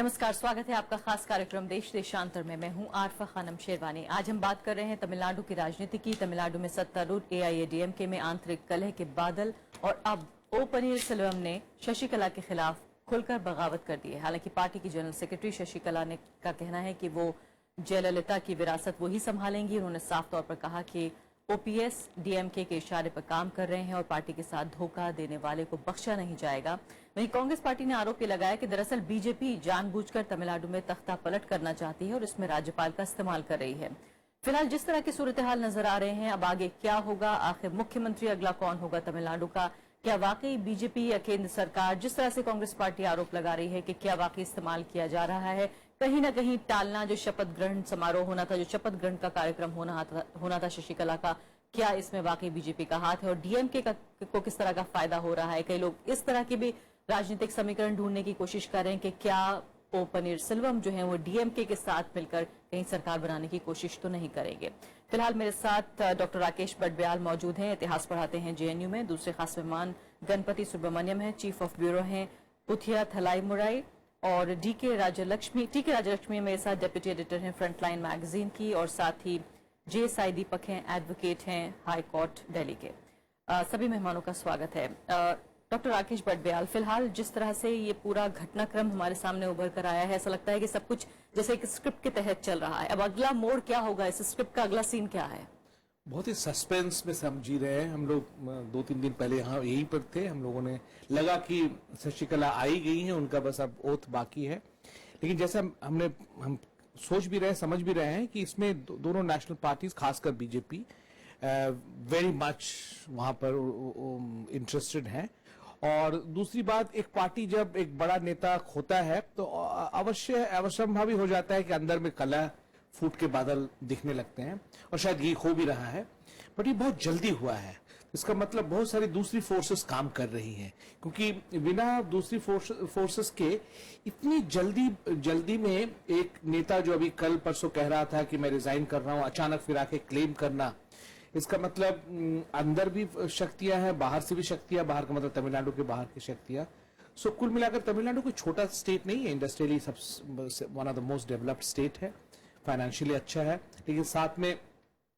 नमस्कार, स्वागत है आपका खास कार्यक्रम देश देशांतर में। मैं हूं आरफा खानम शेरवानी। आज हम बात कर रहे हैं तमिलनाडु की राजनीति की। तमिलनाडु में सत्तारूढ़ एआईएडीएमके में आंतरिक कलह के बादल और अब ओ पनीरसेल्वम ने शशिकला के खिलाफ खुलकर बगावत कर दी है। हालांकि पार्टी की जनरल सेक्रेटरी शशिकला ने का कहना है कि वो जयललिता की विरासत वो ही संभालेंगी। उन्होंने साफ तौर पर कहा कि ओपीएस डीएमके के इशारे पर काम कर रहे हैं और पार्टी के साथ धोखा देने वाले को बख्शा नहीं जाएगा। वहीं कांग्रेस पार्टी ने आरोप लगाया कि दरअसल बीजेपी जानबूझकर तमिलनाडु में तख्ता पलट करना चाहती है और इसमें राज्यपाल का इस्तेमाल कर रही है। फिलहाल जिस तरह की सूरत हाल नजर आ रहे हैं, अब आगे क्या होगा, आखिर मुख्यमंत्री अगला कौन होगा तमिलनाडु का? क्या वाकई बीजेपी या केंद्र सरकार, जिस तरह से कांग्रेस पार्टी आरोप लगा रही है कि क्या वाकई इस्तेमाल किया जा रहा है, कहीं ना कहीं टालना जो शपथ ग्रहण समारोह होना था, जो शपथ ग्रहण का कार्यक्रम होना था शशिकला का, क्या इसमें वाकई बीजेपी का हाथ है और डीएमके को किस तरह का फायदा हो रहा है? कई लोग इस तरह के भी राजनीतिक समीकरण ढूंढने की कोशिश कर रहे हैं कि क्या ओ पनीरसेल्वम जो है वो डीएमके के साथ मिलकर कहीं सरकार बनाने की कोशिश तो नहीं करेंगे। फिलहाल मेरे साथ डॉक्टर राकेश बडब्याल मौजूद हैं, इतिहास पढ़ाते हैं जेएनयू में। दूसरे खास मेहमान गणपति सुब्रमण्यम हैं, चीफ ऑफ ब्यूरो हैं पुथिया थलाईमुराई, और टीके राजलक्ष्मी मेरे साथ डेप्यूटी एडिटर हैं फ्रंटलाइन मैगजीन की, और साथ ही जे साई दीपक हैं, एडवोकेट हैं हाई कोर्ट दिल्ली के। सभी मेहमानों का स्वागत है। डॉक्टर राकेश बडब्याल, फिलहाल जिस तरह से ये पूरा घटनाक्रम हमारे सामने उभर कर आया है, ऐसा लगता है कि सब कुछ जैसे एक स्क्रिप्ट के तहत चल रहा है। अब अगला मोड़ क्या होगा, इस स्क्रिप्ट का अगला सीन क्या है? बहुत ही सस्पेंस में समझी रहे हैं हम लोग। 2-3 दिन पहले यहाँ यहीं पर थे, हम लोगों ने लगा कि शशिकला आई गई है, उनका बस अब ओथ बाकी है। लेकिन जैसा हम सोच भी रहे, समझ भी रहे हैं कि इसमें दोनों नेशनल पार्टीज, खासकर बीजेपी वेरी मच वहां पर इंटरेस्टेड हैं। और दूसरी बात, एक पार्टी जब एक बड़ा नेता खोता है तो अवश्यंभावी हो जाता है कि अंदर में कलह फूट के बादल दिखने लगते हैं, और शायद ये हो भी रहा है। बट ये बहुत जल्दी हुआ है, इसका मतलब बहुत सारी दूसरी फोर्सेस काम कर रही हैं, क्योंकि बिना दूसरी फोर्सेस के इतनी जल्दी में एक नेता जो अभी कल परसों कह रहा था कि मैं रिजाइन कर रहा हूं, अचानक फिर आके क्लेम करना, इसका मतलब अंदर भी शक्तियां हैं, बाहर से भी शक्तियां, बाहर का मतलब तमिलनाडु के बाहर की शक्तियां। सो कुल मिलाकर तमिलनाडु कोई छोटा स्टेट नहीं है, industrially one of the most developed state है, फाइनेंशियली अच्छा है, लेकिन साथ में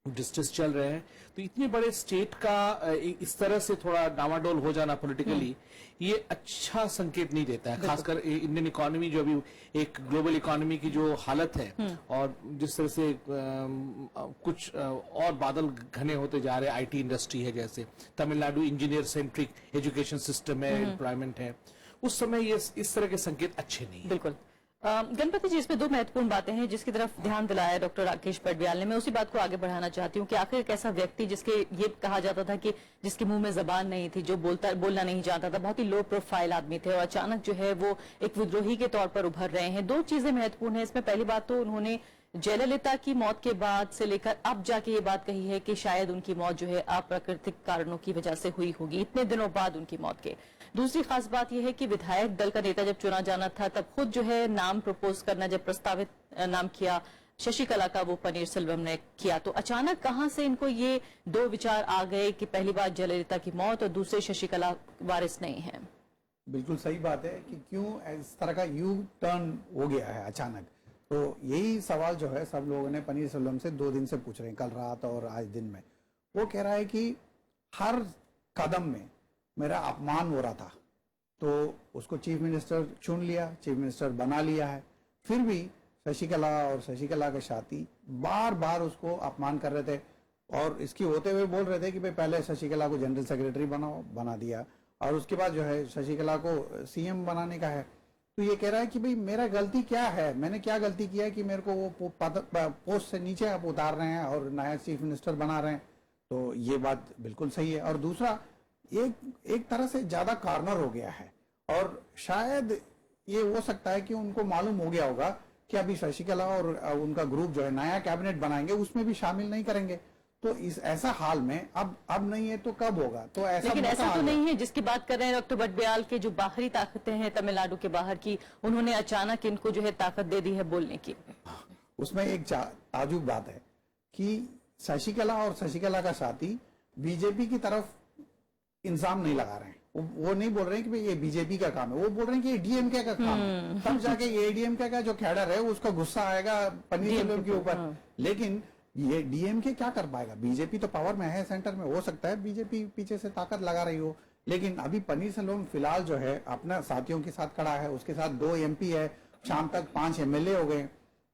डिस्ट्रेस चल रहे हैं। तो इतने बड़े स्टेट का इस तरह से थोड़ा डामाडोल हो जाना पॉलिटिकली, ये अच्छा संकेत नहीं देता है। खासकर इंडियन इकोनॉमी जो अभी एक ग्लोबल इकोनॉमी की जो हालत है, और जिस तरह से कुछ और बादल घने होते जा रहे हैं, आईटी इंडस्ट्री है, जैसे Tamil Nadu engineer centric education system है, एम्प्लॉयमेंट है, उस समय ये इस तरह के संकेत अच्छे नहीं है। बिल्कुल। गणपति जी, इसमें दो महत्वपूर्ण बातें हैं जिसकी तरफ ध्यान दिलाया डॉक्टर राकेश बडब्याल ने। मैं उसी बात को आगे बढ़ाना चाहती हूँ कि आखिर एक ऐसा व्यक्ति जिसके ये कहा जाता था कि जिसके मुंह में जबान नहीं थी, जो बोलना नहीं जानता था, बहुत ही लो प्रोफाइल आदमी थे, और अचानक जो है वो एक विद्रोही के तौर पर उभर रहे हैं। दो चीजें महत्वपूर्ण है इसमें। पहली बात तो उन्होंने जयललिता की मौत के बाद से लेकर अब जाके ये बात कही है कि शायद उनकी मौत जो है अप्राकृतिक कारणों की वजह से हुई होगी, इतने दिनों बाद उनकी मौत के। दूसरी खास बात यह है कि विधायक दल का नेता जब चुना जाना था, तब खुद जो है नाम प्रपोज करना, जब प्रस्तावित नाम किया शशिकला का, वो पनीरसेल्वम ने किया। तो अचानक कहां से इनको ये दो विचार आ गए कि पहली बात जयललिता की मौत और दूसरे शशिकला वारिस नहीं है? बिल्कुल सही बात है कि क्यों इस तरह का यू टर्न हो गया है अचानक। तो यही सवाल जो है सब लोगों ने पनीरसेल्वम से 2 दिन से पूछ रहे हैं, कल रात और आज दिन में। वो कह रहा है कि हर कदम में मेरा अपमान हो रहा था, तो उसको चीफ मिनिस्टर चुन लिया, चीफ मिनिस्टर बना लिया है, फिर भी शशिकला और शशिकला के साथी बार बार उसको अपमान कर रहे थे, और इसकी होते हुए बोल रहे थे कि भाई पहले शशिकला को जनरल सेक्रेटरी बनाओ, बना दिया, और उसके बाद जो है शशिकला को सीएम बनाने का है। तो ये कह रहा है कि भाई मेरा गलती क्या है, मैंने क्या गलती किया है कि मेरे को वो पोस्ट से नीचे आप उतार रहे हैं और नया चीफ मिनिस्टर बना रहे हैं। तो ये बात बिल्कुल सही है। और दूसरा, एक तरह से ज्यादा कॉर्नर हो गया है, और शायद ये हो सकता है कि उनको मालूम हो गया होगा कि अभी शशिकला और उनका ग्रुप जो है नया कैबिनेट बनाएंगे, उसमें भी शामिल नहीं करेंगे। तो इस ऐसा हाल में अब नहीं है तो कब होगा? तो ऐसा, लेकिन ऐसा तो नहीं है जिसकी बात कर रहे हैं डॉक्टर बडब्याल के, जो बाहरी ताकतें हैं तमिलनाडु के बाहर की, उन्होंने अचानक इनको जो है ताकत दे दी है बोलने की। उसमें एक ताजुब बात है कि शशिकला और शशिकला का साथी बीजेपी की तरफ इंजाम नहीं लगा रहे हैं। वो नहीं बोल रहे हैं कि भाई ये बीजेपी का काम है, वो बोल रहे हैं कि ये डीएमके का काम है। तब जाके ये डीएमके का जो कैडर है उसका गुस्सा आएगा पन्नीरसेल्वम के ऊपर। लेकिन ये डीएमके क्या कर पाएगा? बीजेपी तो पावर में है सेंटर में, हो सकता है बीजेपी पीछे से ताकत लगा रही हो, लेकिन अभी पन्नीरसेल्वम फिलहाल जो है अपना साथियों के साथ खड़ा है, उसके साथ 2 एमपी है, शाम तक 5 एमएलए हो गए।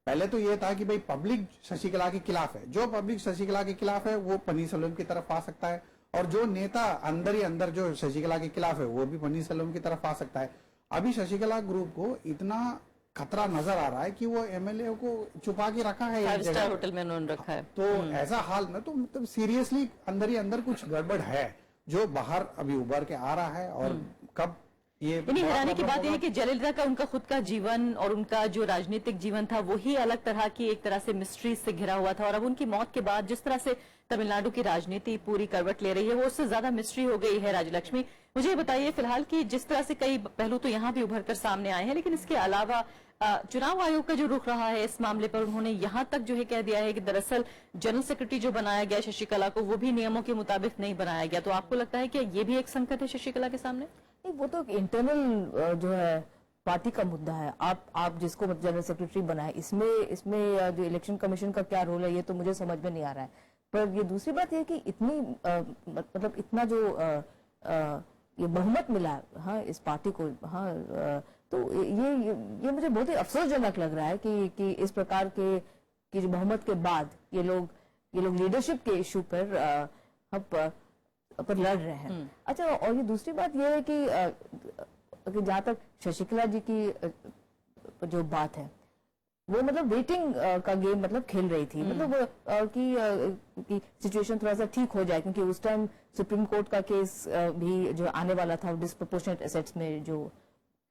पहले तो ये था कि भाई पब्लिक शशिकला के खिलाफ है, जो पब्लिक शशिकला के खिलाफ है वो पन्नीरसेल्वम की तरफ आ सकता है, और जो नेता अंदर ही अंदर जो शशिकला के खिलाफ है वो भी पन्नीरसेल्वम की तरफ आ सकता है। अभी शशिकला ग्रुप को इतना खतरा नजर आ रहा है कि वो एमएलए को छुपा के रखा है एक 5 जगह। स्टार होटल में उन्होंने रखा है। तो ऐसा हाल में तो मतलब सीरियसली अंदर ही अंदर कुछ गड़बड़ है जो बाहर अभी उभर के आ रहा है, और कब ये यानी हैरानी की बात यह है कि जयललिता का उनका खुद का जीवन और उनका जो राजनीतिक जीवन था वो ही अलग तरह की एक तरह से मिस्ट्री से घिरा हुआ था, और अब उनकी मौत के बाद जिस तरह से तमिलनाडु की राजनीति पूरी करवट ले रही है वो उससे ज्यादा मिस्ट्री हो गई है। राजलक्ष्मी, मुझे ये बताइए फिलहाल कि जिस तरह से कई पहलू तो यहाँ भी उभर कर सामने आए हैं, लेकिन इसके अलावा चुनाव आयोग का जो रुख रहा है इस मामले पर, उन्होंने यहाँ तक जो है कह दिया है कि दरअसल जनरल सेक्रेटरी जो बनाया गया शशिकला को वो भी नियमों के मुताबिक नहीं बनाया गया। तो आपको लगता है कि ये भी एक संकट है शशिकला के सामने? नहीं, वो तो इंटरनल जो है पार्टी का मुद्दा है। आप जिसको जनरल सेक्रेटरी बनाए, इसमें जो इलेक्शन कमीशन का क्या रोल है ये तो मुझे समझ में नहीं आ रहा है। पर ये दूसरी बात ये कि इतनी मतलब इतना जो ये बहुमत मिला है, हाँ, इस पार्टी को, हाँ, तो ये मुझे बहुत ही अफसोसजनक लग रहा है कि इस प्रकार के की जो बहुमत के बाद ये लोग लीडरशिप के इशू पर लड़ रहे हैं। अच्छा, और ये दूसरी बात ये है कि जहां तक शशिकला जी की जो बात है वो मतलब वेटिंग का गेम मतलब खेल रही थी, मतलब कि सिचुएशन थोड़ा सा ठीक हो जाए, क्योंकि उस टाइम सुप्रीम कोर्ट का केस भी जो आने वाला था डिस्प्रोपोर्शनेट एसेट्स में जो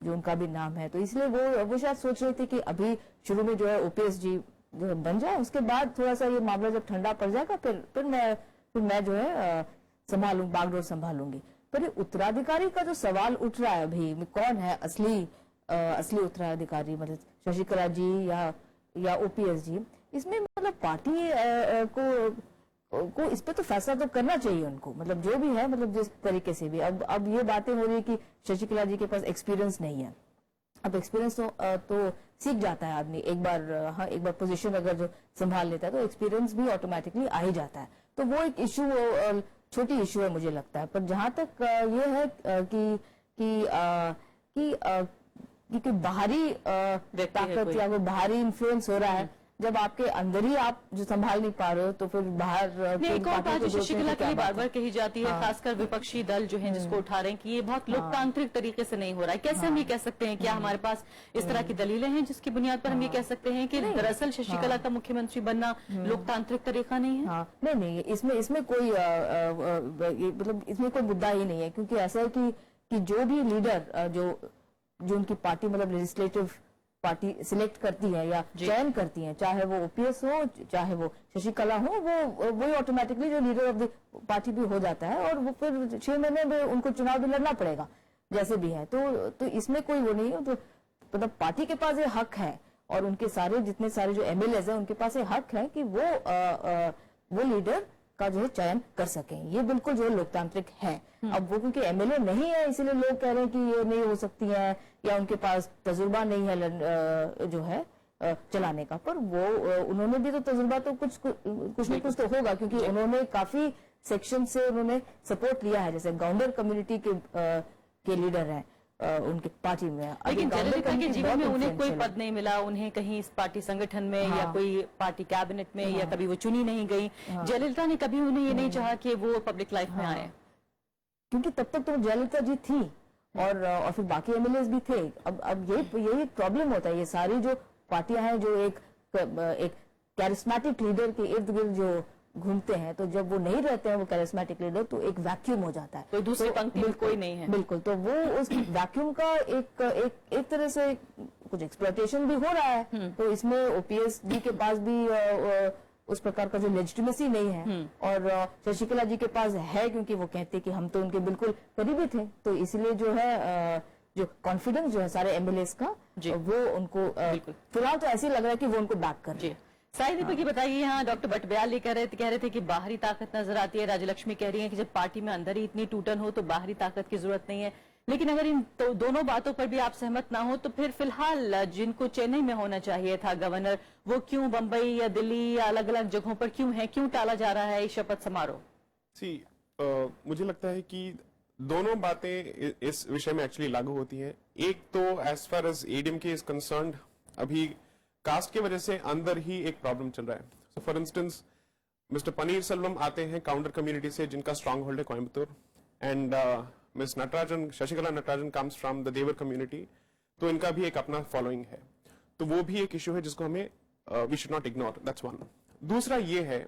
उनका भी नाम है, तो इसलिए वो शायद सोच रहे थे कि अभी शुरू में जो है ओपीएस जी जो है बन जाए, उसके बाद थोड़ा सा ये मामला जब ठंडा पड़ जाएगा फिर मैं जो है बागडोर संभालूंगी। पर ये उत्तराधिकारी का जो सवाल उठ रहा है अभी, कौन है असली उत्तराधिकारी, मतलब शशिकला जी या ओपीएस जी, इसमें मतलब पार्टी को इस पे तो फैसला तो करना चाहिए उनको, मतलब जो भी है, मतलब जिस तरीके से भी। अब ये बातें हो रही है कि शशिकला जी के पास एक्सपीरियंस नहीं है। अब एक्सपीरियंस तो सीख जाता है आदमी, एक बार पोजीशन अगर जो संभाल लेता है तो एक्सपीरियंस भी ऑटोमेटिकली आ ही जाता है। तो वो एक इशू, छोटी इशू है मुझे लगता है। पर जहां तक ये है कि बाहरी ताकत या वो बाहरी इन्फ्लुएंस हो रहा है, जब आपके अंदर ही आप जो संभाल नहीं पा रहे हो तो फिर बाहर एक और बात जो शशिकला के लिए बार बार कही जाती है, खासकर विपक्षी दल जो है जिसको उठा रहे हैं कि ये बहुत लोकतांत्रिक तरीके से नहीं हो रहा है। कैसे हम ये कह सकते हैं? क्या हमारे पास इस तरह की दलीलें हैं जिसकी बुनियाद पर हम ये कह सकते हैं कि दरअसल शशिकला का मुख्यमंत्री बनना लोकतांत्रिक तरीका नहीं है? हाँ, नहीं, इसमें कोई मतलब इसमें कोई मुद्दा ही नहीं है, क्योंकि ऐसा है कि जो भी लीडर जो उनकी पार्टी मतलब लेजिस्लेटिव पार्टी सिलेक्ट करती है या चयन करती है, चाहे वो ओपीएस हो चाहे वो शशिकला हो, वो ऑटोमेटिकली जो लीडर ऑफ द पार्टी भी हो जाता है, और वो फिर 6 महीने में उनको चुनाव भी लड़ना पड़ेगा जैसे भी है। तो इसमें कोई वो नहीं है। तो मतलब पार्टी के पास ये हक है, और उनके जितने सारे जो एमएलएज हैं उनके पास ये हक है कि वो लीडर का जो है चयन कर सकें। ये बिल्कुल जो है लोकतांत्रिक है। अब वो क्योंकि एमएलए नहीं है इसीलिए लोग कह रहे हैं कि ये नहीं हो सकती है, या उनके पास तजुर्बा नहीं है जो है चलाने का। पर वो उन्होंने भी तो तजुर्बा तो कुछ न कुछ तो होगा, क्योंकि उन्होंने काफी सेक्शन से उन्होंने सपोर्ट लिया है, जैसे गौंडर कम्युनिटी के लीडर हैं उनकी पार्टी में। लेकिन जयललिता के जीवन में उन्हें कोई पद नहीं मिला, उन्हें कहीं इस पार्टी संगठन में या कोई पार्टी कैबिनेट में या कभी वो चुनी नहीं गई। जयललिता ने कभी उन्हें ये नहीं चाहा कि वो पब्लिक लाइफ में आए, क्योंकि तब तक तो जयललिता जी थी और फिर बाकी एमएलए भी थे। अब यही प्रॉब्लम होता है। ये सारी जो पार्टियां हैं जो एक कैरिस्मेटिक लीडर के इर्द गिर्द जो घूमते हैं, तो जब वो नहीं रहते हैं वो कैरिस्मेटिक लीडर, तो एक वैक्यूम हो जाता है, तो दूसरी पंक्ति में कोई नहीं है। बिल्कुल, तो वो उस वैक्यूम का एक तरह से कुछ एक्सप्लॉयटेशन भी हो रहा है। तो इसमें ओपीएस जी के पास भी उस प्रकार का जो लेजिटिमेसी नहीं है, और शशिकला जी के पास है, क्योंकि वो कहते कि हम तो उनके बिल्कुल करीबी थे। तो इसलिए जो है जो कॉन्फिडेंस जो है सारे एमएलएस का, वो उनको फिलहाल तो ऐसे लग रहा है कि वो उनको बैक कर रहे हैं। साई दीपक ये बताइए, यहाँ डॉक्टर बटब्याल ये कह रहे थे कि बाहरी ताकत नजर आती है। राजलक्ष्मी कह रही है कि जब पार्टी में अंदर ही इतनी टूटन हो तो बाहरी ताकत की जरूरत नहीं है। लेकिन अगर इन दोनों बातों पर भी आप सहमत ना हो तो फिर फिलहाल जिनको चेन्नई में होना चाहिए था गवर्नर, वो क्यों बंबई या दिल्ली या अलग अलग जगहों पर क्यों है, क्यों टाला जा रहा है ये शपथ समारोह? मुझे लगता है कि दोनों बातें इस विषय में एक्चुअली लागू होती हैं। एक तो as far as ADMK is concerned, अभी कास्ट की वजह से अंदर ही एक प्रॉब्लम चल रहा है। So for instance mister Panneerselvam आते हैं काउंटर कम्युनिटी से जिनका स्ट्रांग होल्ड है Coimbatore, and miss Natarajan, Sasikala Natarajan comes from the Thevar community, तो इनका भी एक अपना फॉलोइंग है। तो वो भी एक इश्यू है जिसको हमें we should not ignore, that's one. दूसरा ये है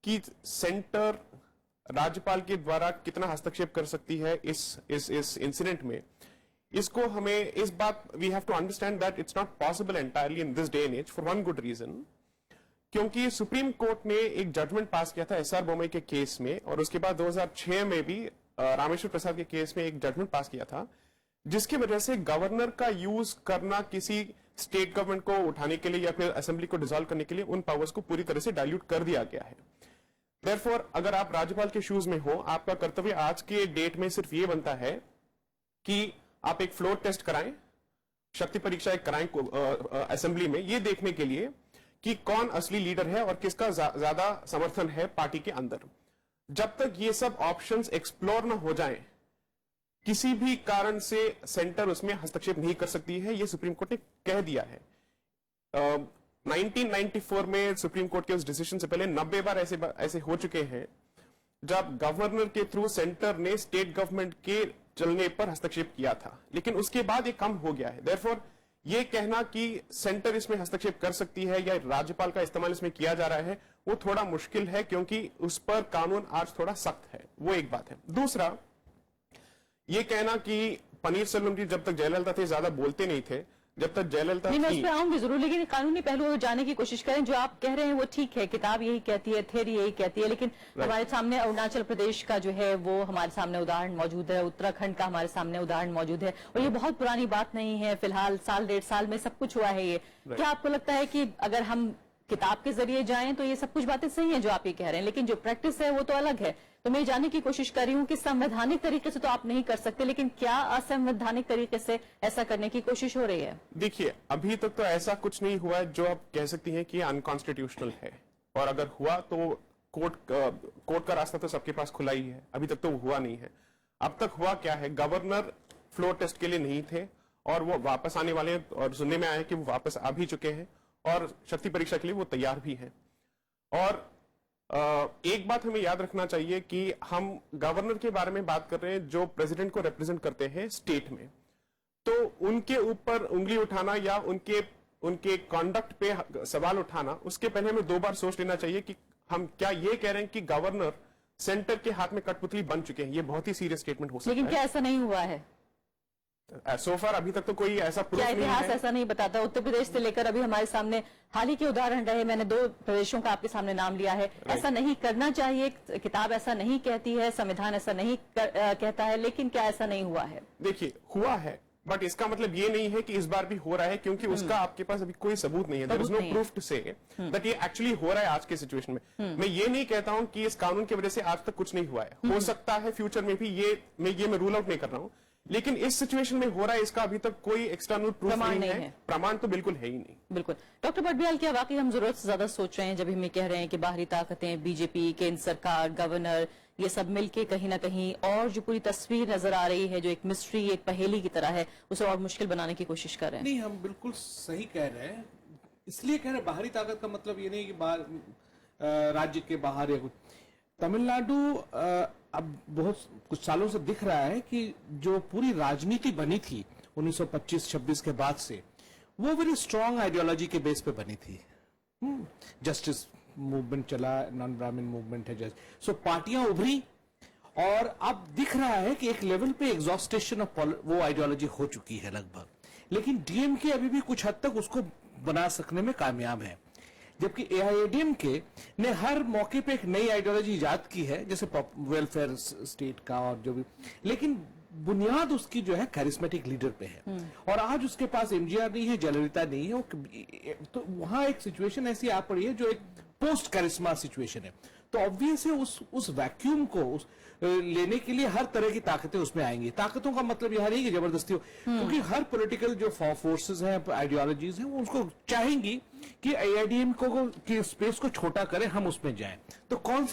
कि सेंटर राज्यपाल के द्वारा कितना हस्तक्षेप कर सकती है इस इंसिडेंट में, इसको हमें इस बात we have to understand that it's not possible entirely in this day and as for one good reason, क्योंकि सुप्रीम कोर्ट ने एक जजमेंट पास किया था एसआर बोमई के केस में, और उसके बाद 2006 में भी रामेश्वर प्रसाद के केस में एक जजमेंट पास किया था, जिसकी वजह से गवर्नर का यूज करना किसी स्टेट गवर्नमेंट को उठाने के लिए या फिर असेंबली को डिसॉल्व करने के लिए उन पावर्स को पूरी तरह से डाइल्यूट कर दिया गया है। देयरफॉर अगर आप राज्यपाल के शूज में हो, आपका कर्तव्य आज के डेट में सिर्फ ये बनता है कि आप एक फ्लोर टेस्ट कराएं, शक्ति परीक्षा एक कराएं असेंबली में, ये देखने के लिए कि कौन असली लीडर है और किसका ज्यादा समर्थन है पार्टी के अंदर। जब तक ये सब ऑप्शंस एक्सप्लोर न हो जाएं, किसी भी कारण से सेंटर उसमें हस्तक्षेप नहीं कर सकती है, ये सुप्रीम कोर्ट ने कह दिया है। 1994 में सुप्रीम कोर्ट के उस डिसीजन से पहले 90 बार ऐसे हो चुके हैं जब गवर्नर के थ्रू सेंटर ने स्टेट गवर्नमेंट के चलने पर हस्तक्षेप किया था, लेकिन उसके बाद ये कम हो गया है। देयरफॉर ये कहना कि सेंटर इसमें हस्तक्षेप कर सकती है या राज्यपाल का इस्तेमाल इसमें किया जा रहा है, वो थोड़ा मुश्किल है, क्योंकि उस पर कानून आज थोड़ा सख्त है, वो एक बात है। दूसरा, ये कहना कि पनीर सेल्वम जी जब तक जयललिता थे ज्यादा बोलते नहीं थे, जब तक जयललिता नहीं, मैं उस पर आऊंगी जरूर, लेकिन कानूनी पहलू जाने की कोशिश करें। जो आप कह रहे हैं वो ठीक है, किताब यही कहती है, थ्योरी यही कहती है, लेकिन हमारे सामने अरुणाचल प्रदेश का जो है वो हमारे सामने उदाहरण मौजूद है, उत्तराखंड का हमारे सामने उदाहरण मौजूद है, और ये बहुत पुरानी बात नहीं है, फिलहाल साल 1.5 साल में सब कुछ हुआ है। ये क्या आपको लगता है कि अगर हम किताब के जरिए जाएं तो ये सब कुछ बातें सही हैं जो आप ये कह रहे हैं, लेकिन जो प्रैक्टिस है वो तो अलग है? तो मैं जानने की कोशिश कर रही हूँ कि संवैधानिक तरीके से तो आप नहीं कर सकते, लेकिन क्या असंवैधानिक तरीके से ऐसा करने की कोशिश हो रही है? देखिए, अभी तक तो ऐसा कुछ नहीं हुआ है जो आप कह सकती हैं कि अनकॉन्स्टिट्यूशनल है, और अगर हुआ तो कोर्ट का रास्ता तो सबके पास खुला ही है, अभी तक तो हुआ नहीं है। अब तक हुआ क्या है, गवर्नर फ्लोर टेस्ट के लिए नहीं थे और वो वापस आने वाले हैं, और सुनने में आया है कि वो वापस आ भी चुके हैं और शक्ति परीक्षा के लिए वो तैयार भी हैं। और एक बात हमें याद रखना चाहिए कि हम गवर्नर के बारे में बात कर रहे हैं जो प्रेसिडेंट को रिप्रेजेंट करते हैं स्टेट में, तो उनके ऊपर उंगली उठाना या उनके कॉन्डक्ट पे सवाल उठाना, उसके पहले हमें 2 बार सोच लेना चाहिए कि हम क्या ये कह रहे हैं कि गवर्नर सेंटर के हाथ में कठपुतली बन चुके हैं। ये बहुत ही सीरियस स्टेटमेंट हो सकता है। लेकिन क्या ऐसा नहीं हुआ है? सो फार अभी तक तो कोई ऐसा प्रूफ क्या नहीं है। इतिहास ऐसा नहीं बताता? उत्तर प्रदेश से लेकर अभी हमारे सामने हाल ही के उदाहरण रहे, मैंने 2 प्रदेशों का आपके सामने नाम लिया है। ऐसा नहीं करना चाहिए, किताब ऐसा नहीं कहती है, संविधान ऐसा नहीं कहता है, लेकिन क्या ऐसा नहीं हुआ है? देखिए, हुआ है, बट इसका मतलब ये नहीं है कि इस बार भी हो रहा है, क्योंकि उसका आपके पास अभी कोई सबूत नहीं है। There is no proof to say that ये एक्चुअली हो रहा है आज के सिचुएशन में। मैं ये नहीं कहता हूं कि इस कानून की वजह से आज तक कुछ नहीं हुआ है, हो सकता है फ्यूचर में भी, मैं रूल आउट नहीं कर रहा हूं, लेकिन इस सिचुएशन में हो रहा है इसका अभी तक कोई एक्सटर्नल प्रूफ नहीं है, प्रमाण तो बिल्कुल है ही नहीं। बिल्कुल। डॉक्टर बटब्याल, क्या वाकई हम जरूरत से ज्यादा सोच रहे हैं जब हम ये कह रहे हैं कि बाहरी ताकतें, बीजेपी, केंद्र सरकार, गवर्नर, ये सब मिलके कहीं ना कहीं और जो पूरी तस्वीर नजर आ रही है, जो एक मिस्ट्री, एक पहेली की तरह है, उसे और मुश्किल बनाने की कोशिश कर रहे हैं? नहीं, हम बिल्कुल सही कह रहे हैं, इसलिए कह रहे हैं बाहरी ताकत का मतलब ये नहीं कि बाहर राज्य के बाहर या कुछ। तमिलनाडु अब बहुत कुछ सालों से दिख रहा है कि जो पूरी राजनीति बनी थी 1925-26 के बाद से, वो वेरी स्ट्रांग आइडियोलॉजी के बेस पे बनी थी। जस्टिस मूवमेंट चला, नॉन ब्राह्मण मूवमेंट है, सो पार्टियां उभरी, और अब दिख रहा है कि एक लेवल पे एग्जॉस्टेशन ऑफ वो आइडियोलॉजी हो चुकी है लगभग, लेकिन डीएमके अभी भी कुछ हद तक उसको बना सकने में कामयाब है, जबकि एआईएडीएमके ने हर मौके पे एक नई आइडियोलॉजी इजाद की है, जैसे वेलफेयर स्टेट का और जो भी, लेकिन बुनियाद उसकी जो है कैरिस्मेटिक लीडर पे है। और आज उसके पास एमजीआर नहीं है, जयललिता नहीं है, तो वहां एक सिचुएशन ऐसी आ पड़ी है जो एक पोस्ट कैरिस्मा सिचुएशन है। तो ऑब्वियस है उस वैक्यूम को लेने के लिए हर तरह की ताकतें उसमें आएंगी। ताकतों का मतलब यह नहीं कि जबरदस्ती हो, क्योंकि हर पॉलिटिकल जो फोर्सेस हैं, आइडियोलॉजीज हैं, वो उसको चाहेंगी कि एआईएडीएम को की स्पेस को छोटा करें, हम उसमें जाएं। तो कौन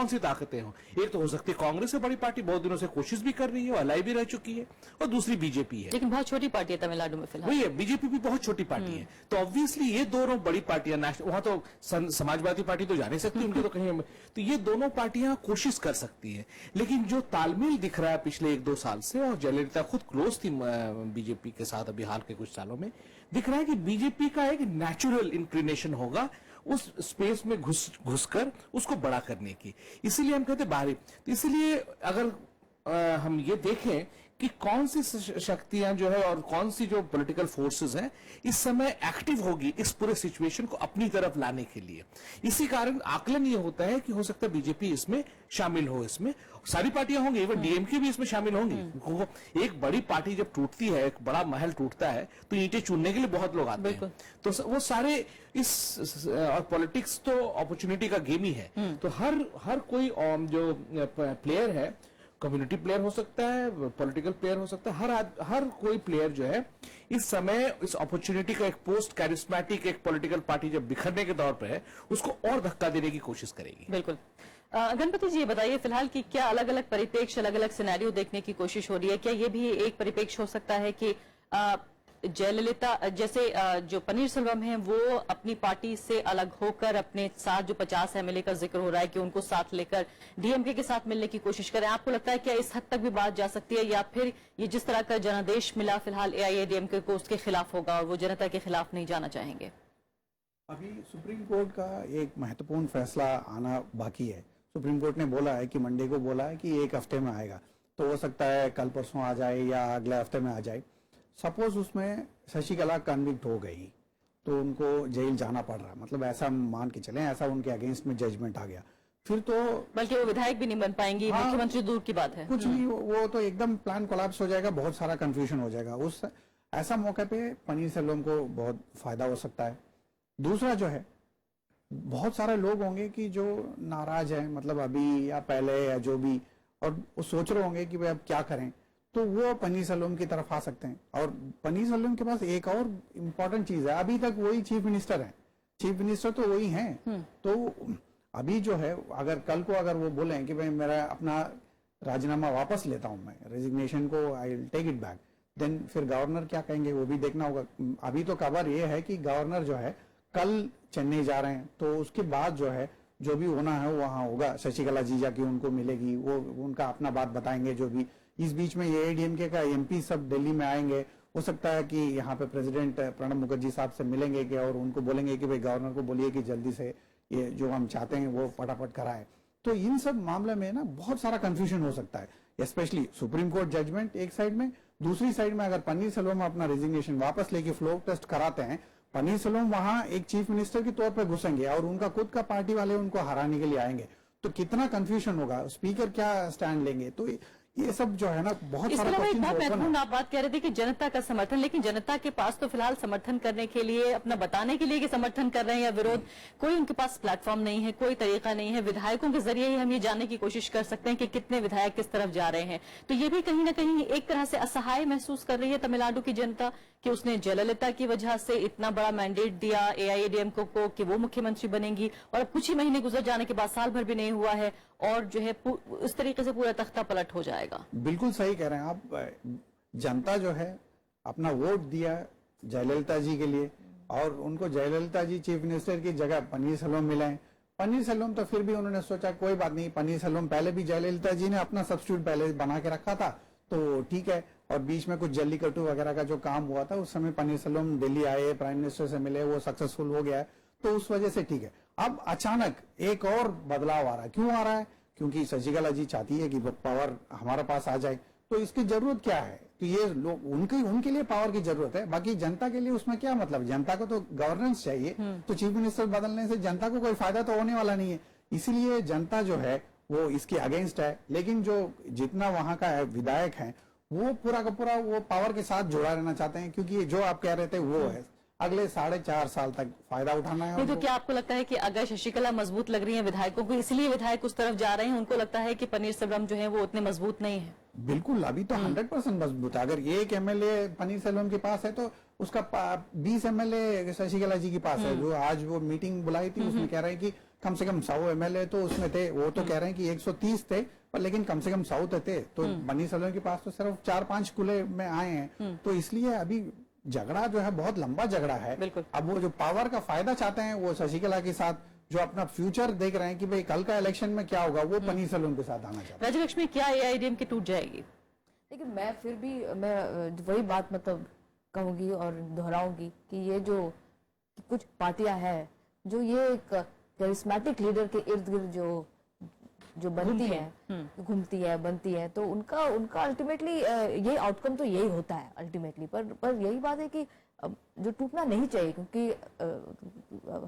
सी ताकतें हो? एक तो हो सकती है कांग्रेस है, बड़ी पार्टी, बहुत दिनों से कोशिश भी कर रही है, अलाई भी रह चुकी है, और दूसरी बीजेपी है। लेकिन बहुत छोटी पार्टी है तमिलनाडु में फिलहाल। वही है, बीजेपी भी बहुत छोटी पार्टी है। तो ऑब्वियसली ये दोनों बड़ी पार्टियां, वहां तो समाजवादी पार्टी तो जा नहीं सकती उनके, तो कहीं, तो ये दोनों पार्टियां कोशिश कर सकती है। लेकिन जो तालमेल दिख रहा है पिछले 1-2 साल से, और जयललिता खुद क्लोज थी बीजेपी के साथ अभी हाल के कुछ सालों में, दिख रहा है कि बीजेपी का एक नेचुरल इंक्लिनेशन होगा उस स्पेस में घुसकर उसको बड़ा करने की। इसीलिए हम कहते बाहरी, तो इसलिए अगर हम ये देखें कि कौन सी शक्तियां जो है और कौन सी जो पॉलिटिकल फोर्सेस हैं इस समय एक्टिव होगी इस पूरे सिचुएशन को अपनी तरफ लाने के लिए। इसी कारण आकलन ये होता है कि हो सकता है बीजेपी इसमें शामिल हो, इसमें सारी पार्टियां होंगी, इवन डीएमके भी इसमें शामिल होंगी। एक बड़ी पार्टी जब टूटती है, एक बड़ा महल टूटता है, तो ईंटें चुनने के लिए बहुत लोग आते हैं। तो वो सारे और पॉलिटिक्स तो अपॉर्चुनिटी का गेम ही है। तो हर कोई जो प्लेयर है, कम्युनिटी प्लेयर हो सकता है, पॉलिटिकल प्लेयर हो सकता है, हर कोई प्लेयर जो है इस समय इस अपॉर्चुनिटी का एक पोस्ट कैरिस्मेटिक एक पॉलिटिकल पार्टी जब बिखरने के दौर पर है, उसको और धक्का देने की कोशिश करेगी। बिल्कुल। गणपति जी, ये बताइए फिलहाल कि क्या अलग अलग परिप्रेक्ष्य, अलग अलग सिनेरियो देखने की कोशिश हो रही है? क्या ये भी एक परिप्रेक्ष्य हो सकता है कि जयललिता जैसे जो पनीरसेल्वम है वो अपनी पार्टी से अलग होकर अपने साथ जो 50 एमएलए का जिक्र हो रहा है कि उनको साथ लेकर डीएमके के साथ मिलने की कोशिश करें? आपको लगता है क्या इस हद तक भी बात जा सकती है, या फिर ये जिस तरह का जनादेश मिला फिलहाल एआईएडीएमके को उसके खिलाफ होगा और वो जनता के खिलाफ नहीं जाना चाहेंगे? अभी सुप्रीम कोर्ट का एक महत्वपूर्ण फैसला आना बाकी है। सुप्रीम कोर्ट ने बोला है कि मंडे को बोला है कि 1 हफ्ते में आएगा, तो हो सकता है कल परसों आ जाए या अगले हफ्ते में आ जाए। सपोज उसमें शशिकला कन्विक्ट हो गई तो उनको जेल जाना पड़ रहा, मतलब ऐसा मान के चलें, ऐसा उनके अगेंस्ट में जजमेंट आ गया, फिर तो बल्कि वो विधायक भी नहीं बन पाएंगी। हाँ, मुख्यमंत्री दूर की बात है, कुछ नहीं, वो तो एकदम प्लान कोलैप्स हो जाएगा, बहुत सारा कंफ्यूजन हो जाएगा। उस ऐसा मौके पे पनीरसेल्वम को बहुत फायदा हो सकता है। दूसरा जो है, बहुत सारे लोग होंगे कि जो नाराज है, मतलब अभी या पहले या जो भी, और वो सोच रहे होंगे कि भाई अब क्या करें, तो वो पनीरसेल्वम की तरफ आ सकते हैं। और पनीरसेल्वम के पास एक और इम्पोर्टेंट चीज है, अभी तक वही चीफ मिनिस्टर है, चीफ मिनिस्टर तो वही हैं। तो अभी जो है, अगर कल को अगर वो बोले कि भाई मेरा अपना राजीनामा वापस लेता हूं, मैं रेजिग्नेशन को I will take it back, then फिर गवर्नर क्या कहेंगे वो भी देखना होगा। अभी तो खबर ये है कि गवर्नर जो है कल चेन्नई जा रहे हैं, तो उसके बाद जो है जो भी होना है वहां होगा। शशिकला जीजा की उनको मिलेगी, वो उनका अपना बात बताएंगे जो भी। इस बीच में एआईएडीएमके का एमपी सब दिल्ली में आएंगे, हो सकता है कि यहाँ पे प्रेसिडेंट प्रणब मुखर्जी साहब से मिलेंगे कि और उनको बोलेंगे कि भाई गवर्नर को बोलिए कि जल्दी से ये जो हम चाहते हैं वो फटाफट कराए। तो इन सब मामले में ना बहुत सारा कंफ्यूजन हो सकता है। स्पेशली सुप्रीम कोर्ट जजमेंट एक साइड में, दूसरी साइड में अगर पनीरसेल्वम अपना रेजिग्नेशन वापस लेके फ्लोर टेस्ट कराते हैं, पनीरसेल्वम वहां एक चीफ मिनिस्टर के तौर पर घुसेंगे और उनका खुद का पार्टी वाले उनको हराने के लिए आएंगे, तो कितना कंफ्यूजन होगा, स्पीकर क्या स्टैंड लेंगे, तो ये सब जो है ना बहुत सारा बहुत क्वेश्चन महत्वपूर्ण आप बात कह रहे थे कि जनता का समर्थन, लेकिन जनता के पास तो फिलहाल समर्थन करने के लिए, अपना बताने के लिए कि समर्थन कर रहे हैं या विरोध, कोई उनके पास प्लेटफॉर्म नहीं है, कोई तरीका नहीं है। विधायकों के जरिए ही हम ये जानने की कोशिश कर सकते हैं कि कितने विधायक किस तरफ जा रहे हैं। तो ये भी कहीं ना कहीं एक तरह से असहाय महसूस कर रही है तमिलनाडु की जनता कि उसने जयललिता की वजह से इतना बड़ा मैंडेट दिया एआईएडीएमके को कि वो मुख्यमंत्री बनेंगी, और अब कुछ ही महीने गुजर जाने के बाद, साल भर भी नहीं हुआ है, और जो है इस तरीके से पूरा तख्ता पलट हो जाएगा। बिल्कुल सही कह रहे हैं आप। जनता जो है अपना वोट दिया जयललिता जी के लिए, और उनको जयललिता जी चीफ मिनिस्टर की जगह पनीरसेल्वम मिले। पनीरसेल्वम तो फिर भी उन्होंने सोचा कोई बात नहीं, पनीरसेल्वम पहले भी जयललिता जी ने अपना सब्स्टिट्यूट पहले बना के रखा था, तो ठीक है। और बीच में कुछ जल्लीकट्टू वगैरह का जो काम हुआ था, उस समय पनीरसेल्वम दिल्ली आए, प्राइम मिनिस्टर से मिले, वो सक्सेसफुल हो गया है, तो उस वजह से ठीक है। अब अचानक एक और बदलाव आ रहा है। क्यों आ रहा है? क्योंकि शशिकला जी चाहती है कि पावर हमारे पास आ जाए, तो इसकी जरूरत क्या है? तो ये लोग उनके लिए पावर की जरूरत है, बाकी जनता के लिए उसमें क्या मतलब? जनता को तो गवर्नेंस चाहिए, तो चीफ मिनिस्टर बदलने से जनता को कोई फायदा तो होने वाला नहीं है। इसलिए जनता जो है वो इसके अगेंस्ट है, लेकिन जो जितना वहां का विधायक है वो पूरा का पूरा वो पावर के साथ जुड़ा रहना चाहते हैं, क्योंकि जो आप कह रहे थे वो है अगले 4.5 साल तक फायदा उठाना है नहीं तो उनको। क्या आपको लगता है कि अगर शशिकला मजबूत लग रही है विधायकों को, इसलिए विधायक उस तरफ जा रहे हैं, उनको लगता है कि पनीर सेल्वम जो है वो उतने मजबूत नहीं है? बिल्कुल, अभी तो 100% मजबूत है। अगर एक एमएलए पनीर सेल्वम के पास है तो उसका 20 एमएलए शशिकला जी के पास है। जो आज वो मीटिंग बुलाई थी उसमें कह रहे हैं कि कम से कम 100 एमएलए तो उसमें थे। वो तो कह रहे हैं कि 130 थे, पर लेकिन कम से कम 100 तो थे। तो पनीर सेल्वम के पास तो सिर्फ 4-5 खुले में आए हैं। तो इसलिए अभी झगड़ा जो है बहुत लंबा झगड़ा है। बिल्कुल। अब वो जो पावर का फायदा चाहते हैं वो शशिकला के साथ, जो अपना फ्यूचर देख रहे हैं कि भाई कल का इलेक्शन में क्या होगा, वो पनीर सेल्वम के साथ आना चाहते हैं। राज्यलक्ष्मी, क्या एआईएडीएम की टूट जाएगी? लेकिन मैं फिर भी वही बात मतलब कहूंगी और दोहराऊंगी कि ये जो कि कुछ पार्टियां हैं जो ये एक करिस्मेटिक लीडर के इर्द गिर्द जो बनती घूमती है बनती है, तो उनका अल्टीमेटली ये आउटकम तो यही होता है अल्टीमेटली। पर यही बात है कि जो टूटना नहीं चाहिए, क्योंकि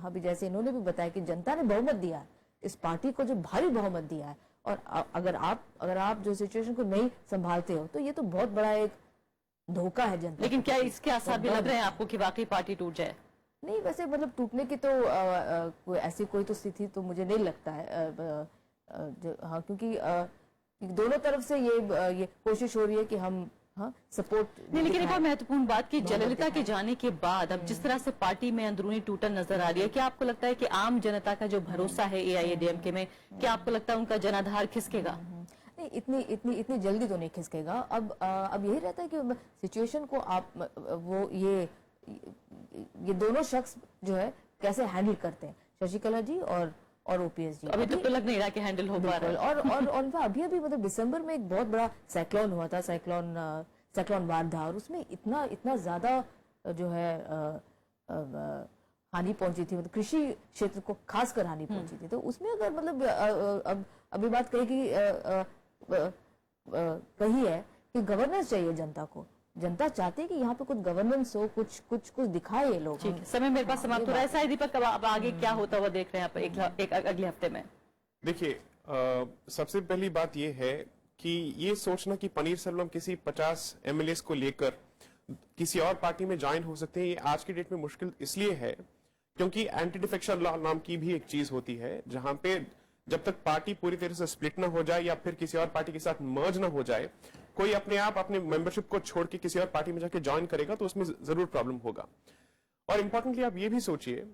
अभी जैसे इन्होंने भी बताया कि जनता ने बहुमत दिया है इस पार्टी को, जो भारी बहुमत दिया है, और अगर आप जो सिचुएशन को नहीं संभालते हो तो ये तो बहुत बड़ा एक धोखा है जनता। लेकिन क्या इसके आसार भी लग रहे हैं आपको कि वाकई पार्टी टूट जाए? नहीं, वैसे मतलब टूटने की तो ऐसी कोई तो स्थिति तो मुझे नहीं लगता है। हाँ, क्योंकि दोनों तरफ से ये कोशिश हो रही है कि हम सपोर्ट नहीं, लेकिन एक और महत्वपूर्ण बात कि जयललिता के जाने के बाद अब जिस तरह से पार्टी में अंदरूनी टूटन नजर आ रही है, क्या आपको लगता है कि आम जनता का जो भरोसा है एआईएडीएमके में, क्या आपको लगता है उनका जनाधार खिसकेगा? नहीं, इतनी जल्दी तो नहीं खिसकेगा। अब यही रहता है कि सिचुएशन को आप वो ये दोनों शख्स जो है कैसे हैंडल करते हैं, शशिकला जी और ओपीएस जी। अभी तक तो लग नहीं रहा कि हैंडल हो पा रहा है। और अभी मतलब दिसंबर में एक बहुत बड़ा साइक्लोन हुआ था, साइक्लोन वारधा, और उसमें इतना ज्यादा जो है हानि पहुंची थी, मतलब कृषि क्षेत्र को खासकर हानि पहुंची थी। तो उसमें अगर मतलब अभी बात कही है कि गवर्नेंस चाहिए जनता को, जनता चाहती है कि यहाँ पे कुछ गवर्नेंस हो, कुछ दिखाए ये लोग। ठीक है, समय मेरे पास समाप्त हो रहा है। ऐसा है दीपक, अब आगे क्या होता हुआ देख रहे हैं आप एक अगले हफ्ते में? देखिए, सबसे पहली बात यह है कि ये सोचना कि पनीर सेल्वम किसी 50 एमएलए को लेकर किसी और पार्टी में ज्वाइन हो सकते हैं, ये आज की डेट में मुश्किल इसलिए है क्योंकि एंटी डिफेक्शन लॉ नाम की भी एक चीज होती है, जहां पे जब तक पार्टी पूरी तरह से स्प्लिट ना हो जाए या फिर किसी और पार्टी के साथ मर्ज ना हो जाए, कोई अपने आप अपने मेंबरशिप को छोड़ के किसी और पार्टी में जाके ज्वाइन करेगा तो उसमें जरूर प्रॉब्लम होगा। और इंपॉर्टेंटली आप ये भी सोचिए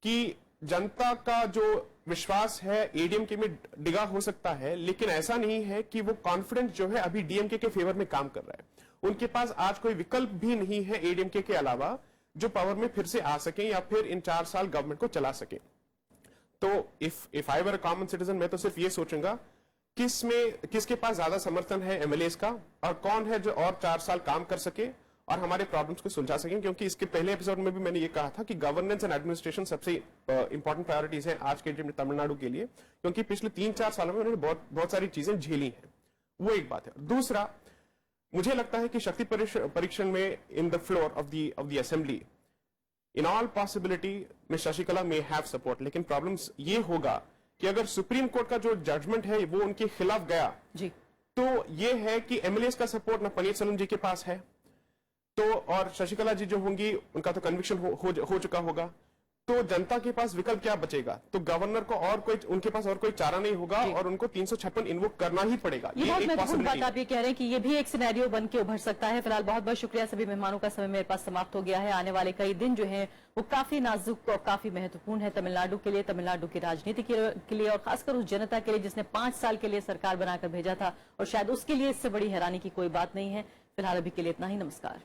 कि जनता का जो विश्वास है एडीएमके में डिगा हो सकता है, लेकिन ऐसा नहीं है कि वो कॉन्फिडेंस जो है अभी डीएमके के फेवर में काम कर रहा है। उनके पास आज कोई विकल्प भी नहीं है एडीएमके के अलावा जो पावर में फिर से आ सके या फिर इन 4 साल गवर्नमेंट को चला सके। तो if I were a common citizen, मैं तो सिर्फ ये सोचूंगा किसके पास ज्यादा समर्थन है एमएलए का, और कौन है जो और 4 साल काम कर सके और हमारे प्रॉब्लम्स को सुलझा सकें। क्योंकि इसके पहले एपिसोड में भी मैंने ये कहा था कि गवर्नेंस एंड एडमिनिस्ट्रेशन सबसे इंपॉर्टेंट प्रायोरिटीज है आज के डेट में तमिलनाडु के लिए, क्योंकि पिछले 3-4 सालों में उन्होंने बहुत सारी चीजें झेली हैं। वो एक बात है। दूसरा, मुझे लगता है कि शक्ति परीक्षण में in the floor of the assembly in all possibility miss Sasikala may have support, लेकिन प्रॉब्लम्स ये होगा कि अगर सुप्रीम कोर्ट का जो जजमेंट है वो उनके खिलाफ गया जी, तो ये है कि एमएलए का सपोर्ट ना पनीर सेल्वम जी के पास है, तो और शशिकला जी जो होंगी उनका तो कन्विक्शन हो चुका होगा, तो जनता के पास विकल्प क्या बचेगा? तो गवर्नर को और कोई उनके पास और कोई चारा नहीं होगा और उनको 356 इन्वोक करना ही पड़ेगा। ये बहुत एक महत्वपूर्ण बात possibility आप ये कह रहे हैं कि ये भी एक सिनेरियो बन के उभर सकता है। फिलहाल बहुत बहुत शुक्रिया सभी मेहमानों का। समय मेरे पास समाप्त हो गया है। आने वाले कई दिन जो है वो काफी नाजुक और काफी महत्वपूर्ण है तमिलनाडु के लिए, तमिलनाडु की राजनीति के लिए और खासकर उस जनता के लिए जिसने 5 साल के लिए सरकार बनाकर भेजा था, और शायद उसके लिए इससे बड़ी हैरानी की कोई बात नहीं है। फिलहाल अभी के लिए इतना ही। नमस्कार।